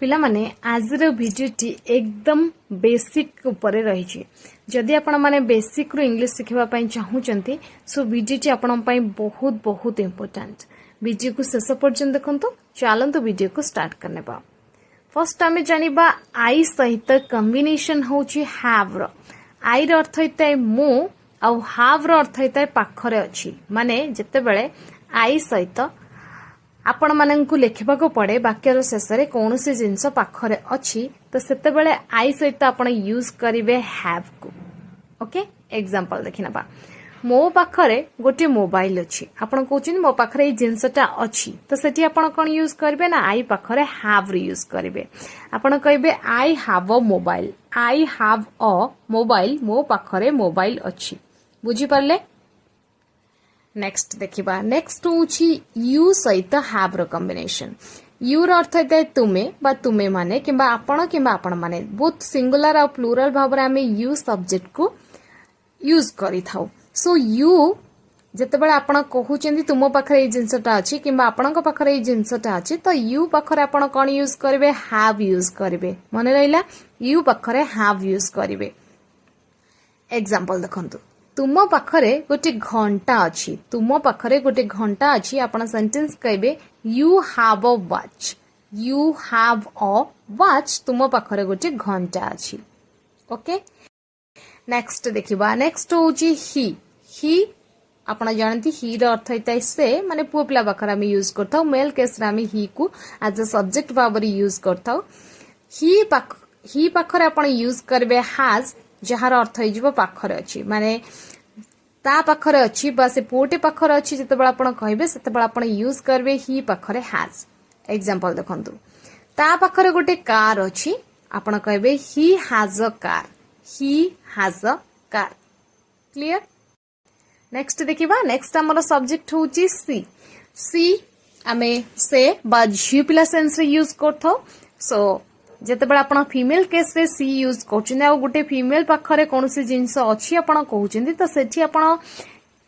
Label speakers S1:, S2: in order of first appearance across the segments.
S1: पिला माने आज रो भिडियोटी एकदम बेसिक ऊपर रही जदि आपण माने बेसिक रू इंग्लिश सिखबा पई चाहूचंती सो भिडियोटी आपण पई बहुत बहुत इंपोर्टेंट वीडियो को शेष पर्यंत देखंतु चलंतु वीडियो को स्टार्ट करने बा फर्स्ट आमे जानिबा आई सहित कॉम्बिनेशन होची हैव रो आई रो अर्थ होइता मु आ हैव रो अर्थ होइता पाखरे अछि माने जते बेले आई सहित आपण माननकु लेखिबाको पड़े वाक्यर शेषरे कोनोसी जिंस पाखरे अछि तो सेते बेले आई सहित आपण यूज करिवे हैव को ओके एग्जांपल देखिना बा मो पाखरे गोटे मोबाइल अछि आपण कहउछिन मो पाखरे ए जिंसटा अछि तो सेठी आपण कोन यूज करिवे ना आई पाखरे हैव यूज करिवे आपण कहबे I have a mobile I have a mobile मो पाखरे मोबाइल अछि बुझी परले नेक्स्ट देखिबा नेक्स्ट होची यू सहित हैव रो कॉम्बिनेशन यू रो अर्थ है तुमे बा तुमे माने किबा आपण माने बोथ सिंगुलर और प्लूरल भाव रे हमें यू सब्जेक्ट को यूज करि थाउ सो यू जते बेले आपण कहउचेंदी तुमो पाखरे ए जिंसटा अछि किबा आपणक पाखरे ए जिंसटा अछि तो यू पाखरे आपण कोन यूज करबे हैव यूज करबे मने रहिला यू पाखरे हैव यूज करबे एग्जांपल देखंतु तुम पाखरे गोटे घंटा अच्छी तुम पाखरे गोटे घंटा अच्छी आपण सेंटेंस कहबे you have a watch you have a watch तुम पाखरे गोटे घंटा अच्छी ओके नेक्स्ट देखिबा नेक्स्ट होची ही आपण जानती ही रो अर्थ होइता से माने पुओ पिला पाखरे हम यूज करथाउ मेल केस रे हम ही को एज अ सब्जेक्ट भाबरे यूज करथाउ ही पाखरे आपण यूज करबे हैज जहार अर्थ हो पाखरे अच्छी माने ता पाखरे अच्छी बा से पोटे पाखरे अच्छी जते बेला आपण कहबे सेते बेला आपण यूज करबे ही पाखरे हैज एग्जांपल देखंतु ता पाखरे गोटे कार अच्छी आपण कहबे he has a car clear next देखिबा नेक्स्ट हमर सब्जेक्ट होची सी आमे से बा झियो पिला सेंस रे यूज करथो सो जते बेला आपण फीमेल केस रे सी यूज करछन आ गोटे फीमेल पाखरे कोनोसी जिंस अछि आपण कहउछन त सेठी आपण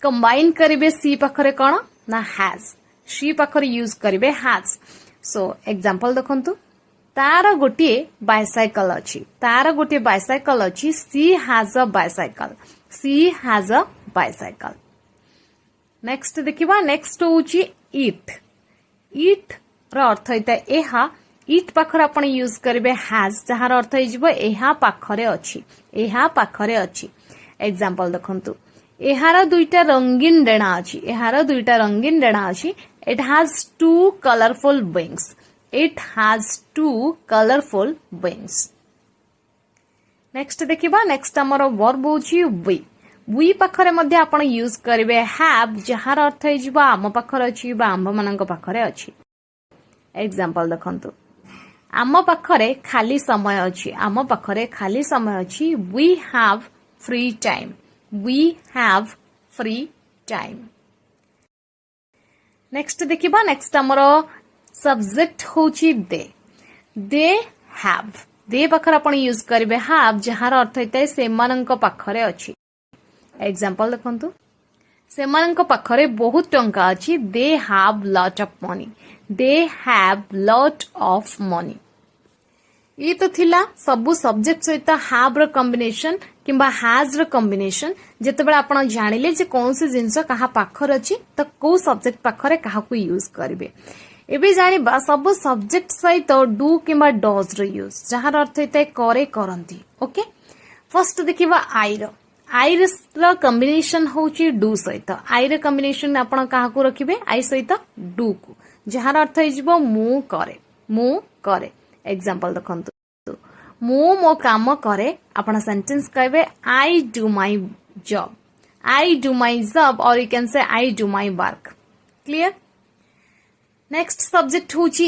S1: कंबाइन करिवे सी पाखरे कोन ना हैज सी पाखरे यूज करिवे हैज सो एग्जांपल देखंतु तार गोटे बाइसाइकल अछि सी हैज अ बाइसाइकल नेक्स्ट देखिबा नेक्स्ट होची ईट रो अर्थ होइता एहा इट पाखरे आपण यूज करिवे हैज जहार अर्थ हिजबो एहा पाखरे अछि एग्जांपल देखंतु एहार दुईटा रंगीन डेणा अछि it has two colourful wings next देखिबा नेक्स्ट हमर वर्ब होची वी पाखरे मध्ये आपण यूज करिवे हैव जहार अर्थ हिजबो आम पाखरे अछि बा आम मानक पाखरे अछि एग्जांपल देखंतु आम पाखरे खाली समय अछि we have free time next देखिबा नेक्स्ट हमर सब्जेक्ट होची दे हैव दे पाखरे आपण यूज करिवे हैव जहार अर्थ होइता सेमानंक पाखरे अछि एग्जांपल देखंतु सेमानंक पाखरे बहुत टंका अछि they have lot of money ये तो थिला सबु सब्जेक्ट सहित हैव रो कॉम्बिनेशन किंबा हैज रो कॉम्बिनेशन जते बेला आपण जानिले जे कोनसे जिंस कहा पाखर अछि त को सब्जेक्ट पाखरे काहा को यूज करबे एबे जानिबा सबु सब्जेक्ट सहित डू किंबा डज रो यूज जहार अर्थ होइता करे करंती ओके फर्स्ट देखिबा आई रो कॉम्बिनेशन होची डू सहित आई रो कॉम्बिनेशन आपण काहा को रखिबे आई सहित डू को जहार अर्थ हिजबो मु करे एग्जांपल देखंतु मु मो काम करे आपण सेंटेंस कहबे आई डू माय जॉब और you can say I do my work clear next subject होची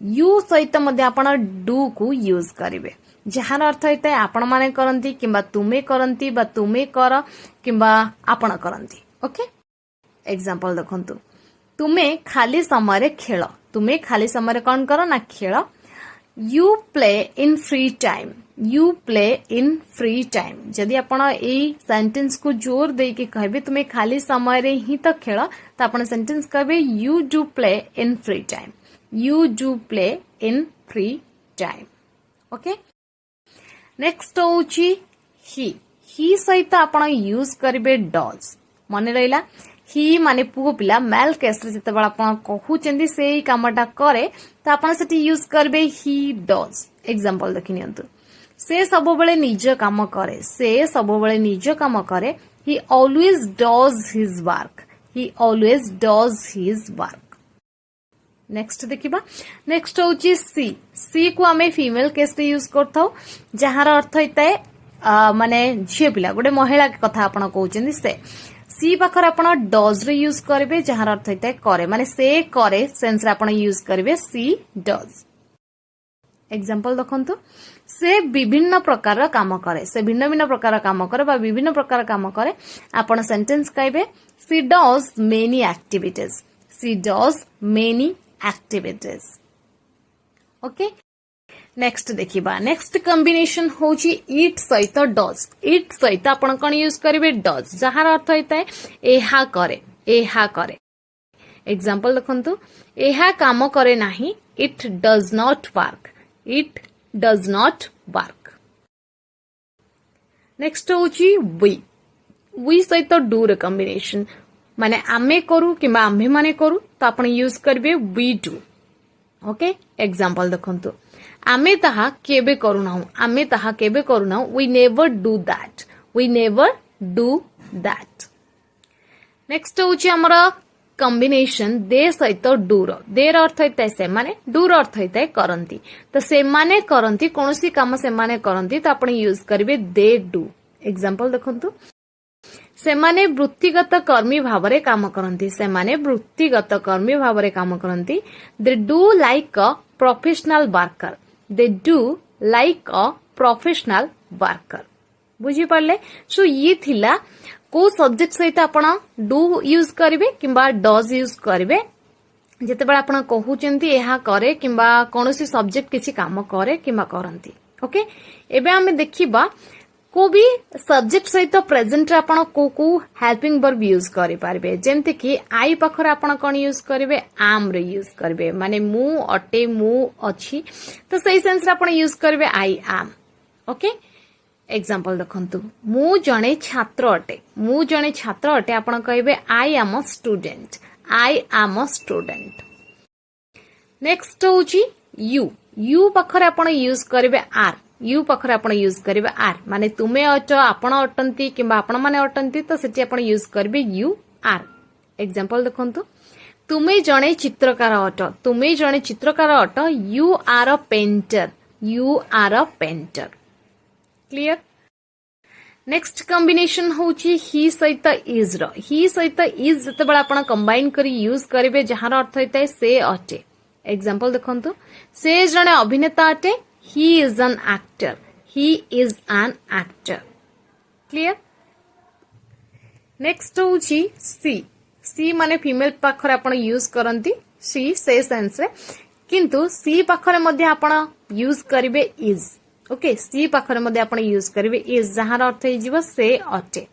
S1: यू सहित मध्ये आपण डू को यूज करिवे जहार अर्थ होइता आपण माने करंती किबा तुमे करंती बा तुमे कर किबा आपण करंती ओके एग्जांपल देखंतु तुमे खाली समय कोन करो ना खेल you play in free time जदि आपण ए सेंटेंस को जोर दे के कहबे तुमे खाली समय रे ही तो खेल त आपण सेंटेंस कहबे you do play in free time time okay next होउची ही सहित आपण यूज करिवे डज मन रहिला ही माने पुओ पिला मेल केस रे जते बळ आपण कहउचंदी सेही कामटा करे त आपण सेठी यूज करबे ही डज एग्जांपल देखिनियंतु से सब बेले निज काम करे से सब बेले निज काम करे ही always does his work he always does his work next देखिबा नेक्स्ट होची सी को आमे फीमेल केस रे यूज करथौ जहार अर्थ हिताए माने झियो पिला गोटे महिला कथा आपण कहउचंदी से सी पाखर आपण डज रे यूज करबे जहार अर्थ हिताए करे माने से करे सेंस रे आपण यूज करबे सी डज एग्जांपल देखंतु से विभिन्न प्रकार काम करे से भिन्न भिन्न प्रकार काम करे बा विभिन्न प्रकार काम करे आपण सेंटेंस कहबे she does many activities she does many activities okay next देखिबा नेक्स्ट कॉम्बिनेशन होची इट सहित डज इट सहित आपण कोन यूज करिवे डज जहार अर्थ होइताय एहा करे एग्जांपल देखंतु एहा काम करे नाही it does not work next होची वी सहित डू रे कॉम्बिनेशन माने आमे करू किबा आम्हे माने करू तो आपण यूज करबे वी डू ओके एग्जांपल देखंतु आमे ताहा केबे करू ना we never do that next होची हमरा कॉम्बिनेशन दे सहित डू रो देर अर्थ होता है से माने डू रो अर्थ होता है करंती तो से माने करंती कोनोसी काम से माने करंती तो आपण यूज करबे दे डू एग्जांपल देखंतु से माने वृत्तिगत कर्मी भावरे काम करंती they do like a professional worker बुझी पारले सो ये थिला को सब्जेक्ट सहित आपण डू यूज करिवे किंबा डज यूज करिवे जेते बेला आपण कहउचंती एहा करे किंबा कोनोसी सब्जेक्ट किछि काम करे किंबा करंती ओके एबे हमें देखिबा को भी सब्जेक्ट सहित प्रेजेंट रे आपण को हेल्पिंग वर्ब यूज करि पारबे जेमते कि आई पाखर आपण कोन यूज करिवे आम रे यूज करिवे माने मु अटे मु अछि तो सही सेंस रे आपण यूज करिवे आई आम ओके एग्जांपल देखंतु मु जणे छात्र अटे आपण कहबे I am a student next होची यू पाखर आपण यूज करिवे आर माने तुमे अट आपण अटंती किंबा आपण माने अटंती तो सेठी आपण यूज करबे यू आर एग्जांपल देखंतु तुमे जणे चित्रकार अट you are a painter clear next combination होची ही सहित इज जते बेला आपण कंबाइन करी यूज करबे जहार अर्थ होइताय से अटे एग्जांपल देखंतु से जणे अभिनेता अटे he is an actor clear next होची सी माने फीमेल पाखरे आपण यूज करंती सी से सेंस रे किंतु सी पाखरे मध्ये आपण यूज करिवे इज ओके सी पाखरे मध्ये आपण यूज करिवे इज जहार अर्थ हे जीव से अटे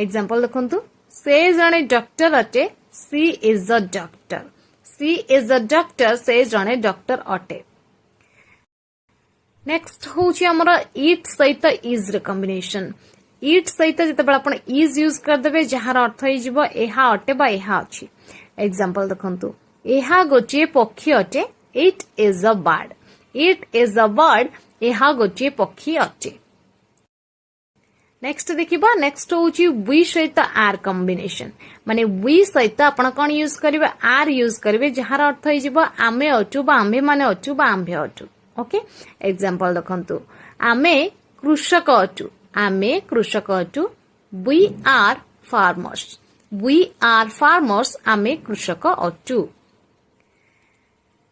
S1: एग्जांपल देखंतु से जणे डॉक्टर अटे सी इज अ डॉक्टर से जणे डॉक्टर अटे नेक्स्ट होची हमरा इट सहित इज रे कॉम्बिनेशन इट सहित जते बेला आपण इज यूज कर देबे जहार अर्थ हे जीव एहा अटे बा एहा अछि एग्जांपल देखंतु एहा गोटे पक्षी अटे इट इज अ बर्ड एहा गोटे पक्षी अटे नेक्स्ट देखिबा नेक्स्ट होची वी सहित आर कॉम्बिनेशन माने वी सहित आपण कोन यूज करबे आर यूज करबे जहार अर्थ हे जीव आमे अटु बा आम्भे माने अटु बा आम्भे अटु ओके एग्जांपल देखंतु आमे कृषक अटु वी आर फार्मर्स आमे कृषक अटु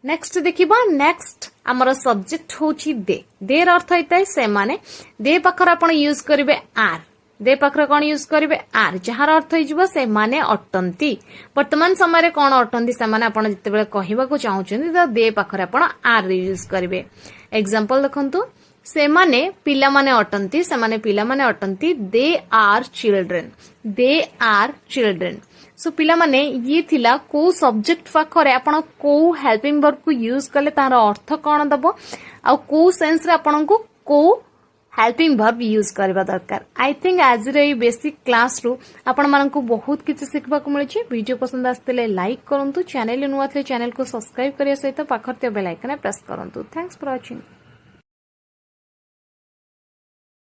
S1: नेक्स्ट देखिबा नेक्स्ट हमर सब्जेक्ट होची देर अर्थ होइताय से माने दे पाखर आपण यूज करिवे are they Pakhar cone use करिवे आर जहार अर्थ होइजबो से माने अटंती वर्तमान समय रे कोन अटंती से माने आपण जते बेले कहिबा को चाहुचंदी त दे पाखर आपण आर यूज करिवे एग्जांपल देखंतु से माने पिला माने अटंती दे आर चिल्ड्रेन सो पिला माने ये थिला को सब्जेक्ट पाखरे आपण को हेल्पिंग वर्ब को यूज कले तार अर्थ कोन दबो आ को सेंस रे आपण को हेल्पिंग वर्ब यूज करबा दरकार। आई थिंक आज रे बेसिक क्लास रु आपण मानन को बहुत किछ सिखबा को मिलछि। वीडियो पसंद आस्तेले लाइक करंतु, चैनल नुआ थे चैनल को सब्सक्राइब करिया सहित पाखर ते बेल आइकन प्रेस करंतु। Thanks for watching.